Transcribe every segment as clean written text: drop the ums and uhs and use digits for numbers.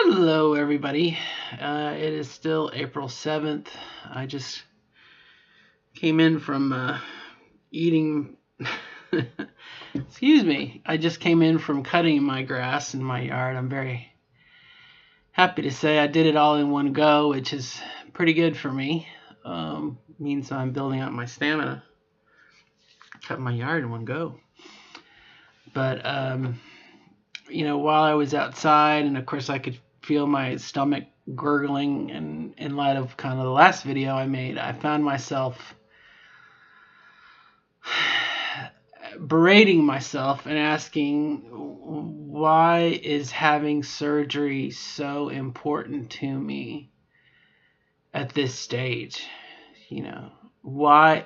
Hello, everybody. It is still April 7th. I just came in from eating. Excuse me. I just came in from cutting my grass in my yard. I'm very happy to say I did it all in one go, which is pretty good for me. Means I'm building up my stamina. Cut my yard in one go. But, while I was outside, and of course I could feel my stomach gurgling, and in light of kind of the last video I made, I found myself berating myself and asking, why is having surgery so important to me at this stage? Why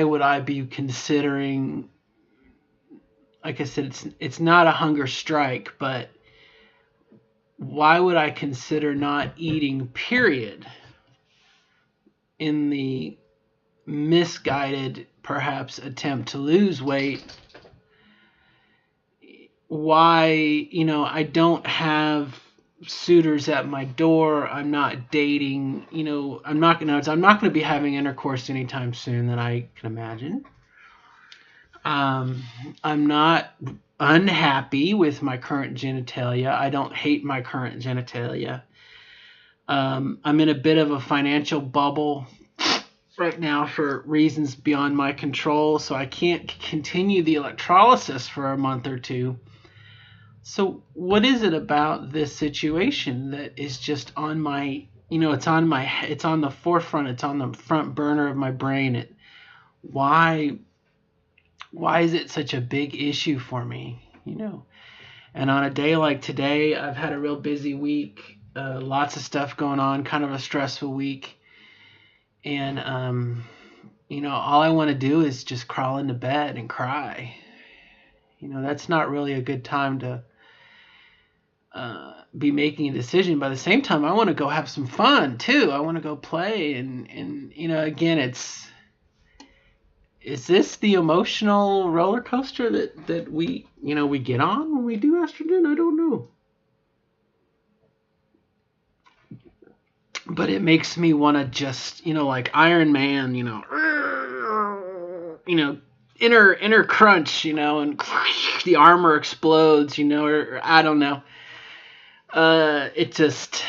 would I be considering, like I said, it's not a hunger strike, but why would I consider not eating, period, in the misguided, perhaps, attempt to lose weight? Why, I don't have suitors at my door. I'm not dating. I'm not gonna be having intercourse anytime soon that I can imagine. I'm not unhappy with my current genitalia. I don't hate my current genitalia. I'm in a bit of a financial bubble right now for reasons beyond my control, so I can't continue the electrolysis for a month or two. So what is it about this situation that is just on my, it's on the forefront, it's on the front burner of my brain? Why is it such a big issue for me? And on a day like today, I've had a real busy week, lots of stuff going on, kind of a stressful week. And, all I want to do is just crawl into bed and cry. That's not really a good time to be making a decision. By the same time, I want to go have some fun too. I want to go play. And again, is this the emotional roller coaster that we get on when we do estrogen? I don't know. But it makes me want to just, like Iron Man, inner crunch, and the armor explodes, or I don't know. It just,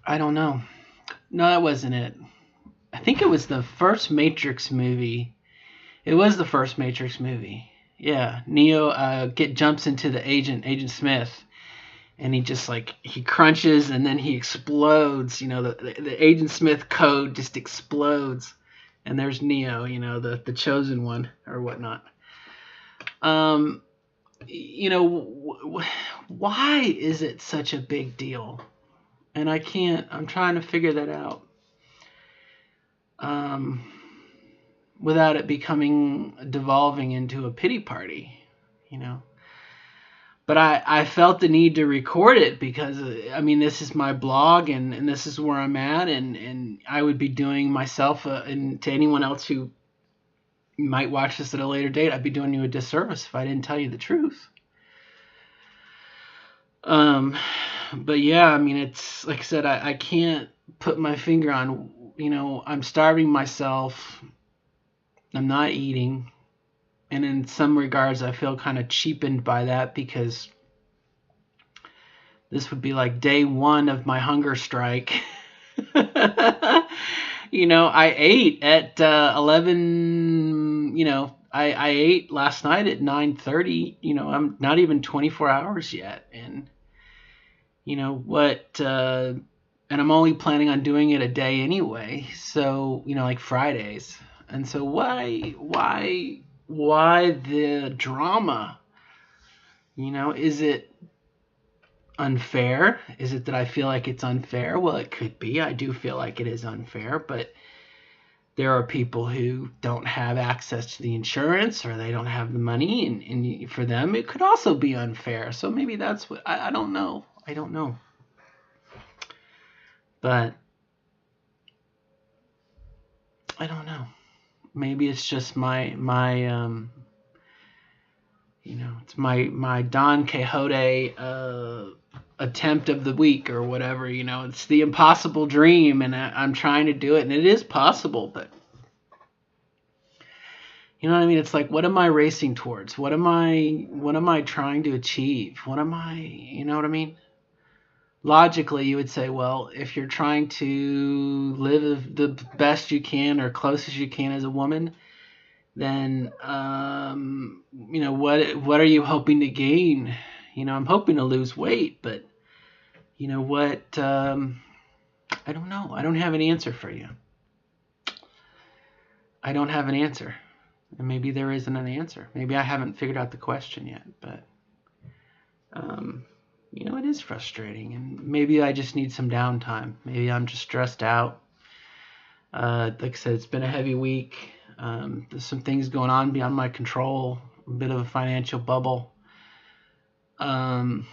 I don't know. No, that wasn't it. I think it was the first Matrix movie. It was the first Matrix movie. Yeah, Neo jumps into the Agent Smith, and he crunches and then he explodes. The Agent Smith code just explodes, and there's Neo, the chosen one or whatnot. Why is it such a big deal? And I'm trying to figure that out. Without it devolving into a pity party, But I felt the need to record it because, this is my blog, and this is where I'm at, and I would be doing myself, and to anyone else who might watch this at a later date, I'd be doing you a disservice if I didn't tell you the truth. But yeah, it's like I said, I can't put my finger on, I'm starving myself. I'm not eating. And in some regards, I feel kind of cheapened by that because this would be like day one of my hunger strike. I ate at 11, I ate last night at 9:30. I'm not even 24 hours yet. And, and I'm only planning on doing it a day anyway. So, like Fridays. And so why the drama? Is it unfair? Is it that I feel like it's unfair? Well, it could be. I do feel like it is unfair, but there are people who don't have access to the insurance, or they don't have the money, and for them it could also be unfair. So maybe that's what, I don't know. But I don't know. Maybe it's just my It's my Don Quixote attempt of the week or whatever. It's the impossible dream, and I'm trying to do it, and it is possible, but you know what I mean? It's like, what am I racing towards? What am I trying to achieve? You know what I mean? Logically, you would say, well, if you're trying to live the best you can or close as you can as a woman, then what are you hoping to gain? I'm hoping to lose weight, but you know what? I don't know. I don't have an answer for you. I don't have an answer. And maybe there isn't an answer. Maybe I haven't figured out the question yet, but it is frustrating, and maybe I just need some downtime. Maybe I'm just stressed out. Like I said, it's been a heavy week. There's some things going on beyond my control. A bit of a financial bubble. I'm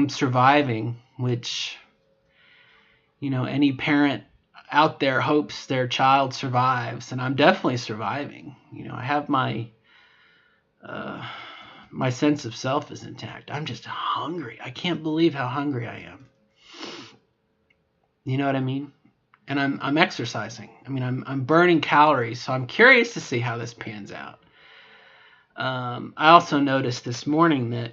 surviving, which, any parent out there hopes their child survives, and I'm definitely surviving. I have my sense of self is intact. I'm just hungry. I can't believe how hungry I am. You know what I mean? And I'm exercising. I mean, I'm burning calories, so I'm curious to see how this pans out. I also noticed this morning that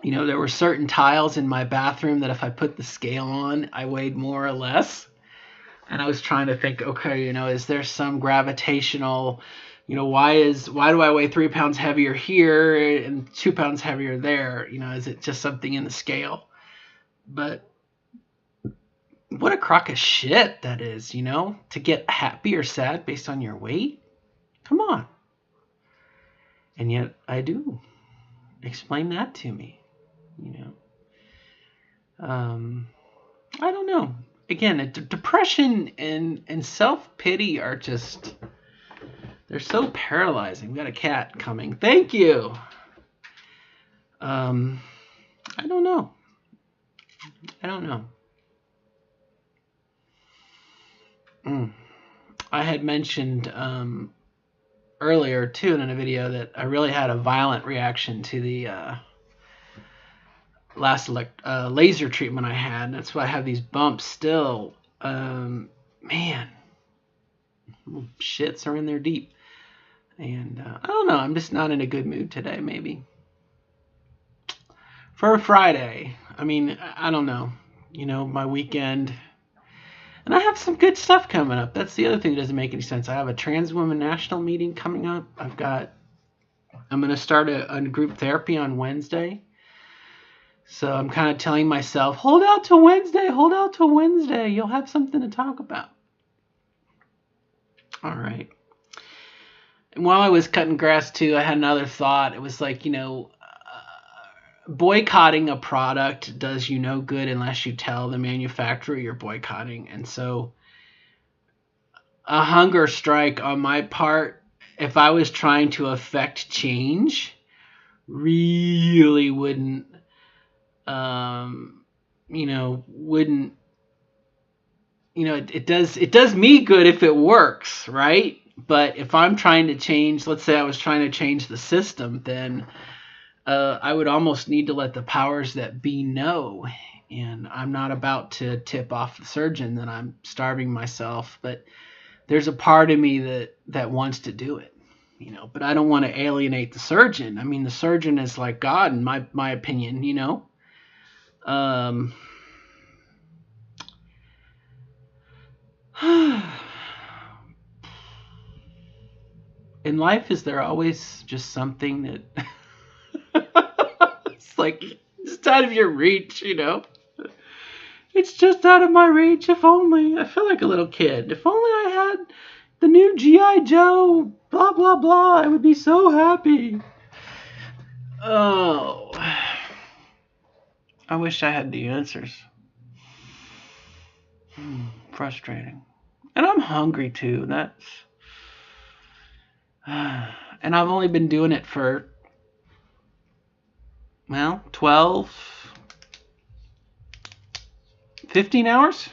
there were certain tiles in my bathroom that if I put the scale on, I weighed more or less. And I was trying to think, okay, is there some gravitational, why do I weigh 3 pounds heavier here and 2 pounds heavier there? Is it just something in the scale? But what a crock of shit that is, to get happy or sad based on your weight. Come on. And yet I do. Explain that to me, I don't know. Again, depression and self-pity are just, they're so paralyzing. We've got a cat coming. Thank you. I don't know. I had mentioned earlier, too, in a video that I really had a violent reaction to the last laser treatment I had. That's why I have these bumps still. Man, shits are in there deep. And I don't know. I'm just not in a good mood today, maybe. For a Friday. I mean, I don't know. My weekend. And I have some good stuff coming up. That's the other thing that doesn't make any sense. I have a Trans Women National meeting coming up. I'm going to start a group therapy on Wednesday. So I'm kind of telling myself, hold out till Wednesday. You'll have something to talk about. All right. And while I was cutting grass too, I had another thought. It was like, boycotting a product does you no good unless you tell the manufacturer you're boycotting. And so a hunger strike on my part, if I was trying to affect change, really wouldn't it does me good if it works, right? But if I'm trying to change, let's say I was trying to change the system, then I would almost need to let the powers that be know. And I'm not about to tip off the surgeon that I'm starving myself, but there's a part of me that wants to do it, but I don't want to alienate the surgeon. I mean, the surgeon is like God in my opinion, in life, is there always just something that it's like just out of your reach, It's just out of my reach. If only. I feel like a little kid. If only I had the new G.I. Joe, blah, blah, blah, I would be so happy. Oh. I wish I had the answers. Frustrating. And I'm hungry too. And I've only been doing it for 12, 15 hours?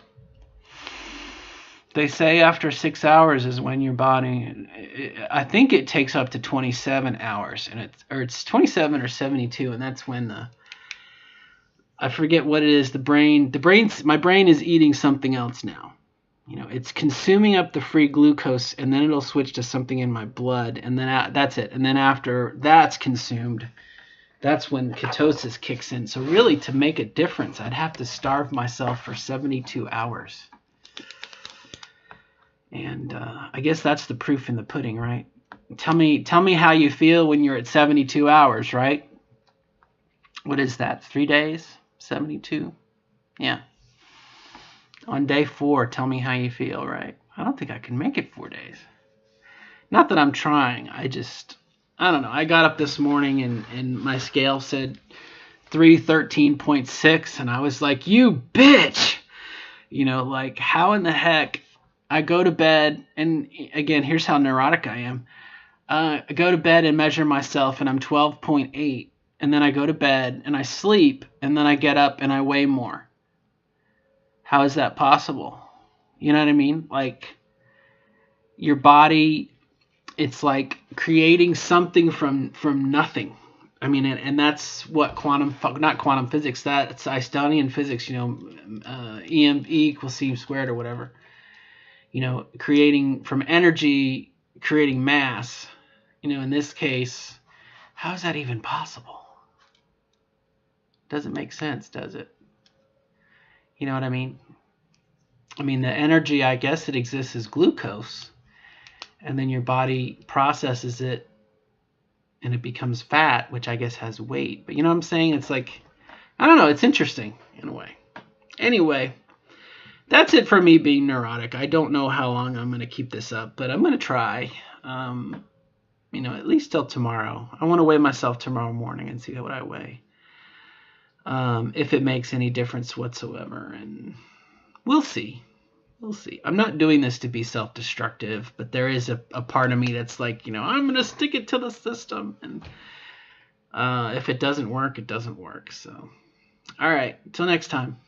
They say after 6 hours is when your body, I think it takes up to 27 hours, and it's 27 or 72, and that's when I forget what it is. My brain is eating something else now. It's consuming up the free glucose, and then it'll switch to something in my blood, and then that's it. And then after that's consumed, that's when ketosis kicks in. So really, to make a difference, I'd have to starve myself for 72 hours. And I guess that's the proof in the pudding, right? Tell me how you feel when you're at 72 hours, right? What is that? 3 days? 72? Yeah. On day 4, tell me how you feel, right? I don't think I can make it 4 days. Not that I'm trying. I don't know. I got up this morning and my scale said 313.6, and I was like, you bitch! Like, how in the heck? I go to bed, and again, here's how neurotic I am. I go to bed and measure myself, and I'm 12.8. And then I go to bed, and I sleep, and then I get up, and I weigh more. How is that possible? You know what I mean? Like, your body, it's like creating something from nothing. I mean, and that's what not quantum physics, that's Einsteinian physics, E equals c squared or whatever. Creating from energy, creating mass. In this case, how is that even possible? Doesn't make sense, does it? You know what I mean? I mean, the energy, I guess it exists as glucose, and then your body processes it, and it becomes fat, which I guess has weight. But you know what I'm saying? It's like, I don't know, it's interesting in a way. Anyway, that's it for me being neurotic. I don't know how long I'm going to keep this up, but I'm going to try, at least till tomorrow. I want to weigh myself tomorrow morning and see what I weigh. If it makes any difference whatsoever, and we'll see. I'm not doing this to be self-destructive, but there is a part of me that's like, I'm going to stick it to the system, and if it doesn't work, it doesn't work. So, all right, till next time.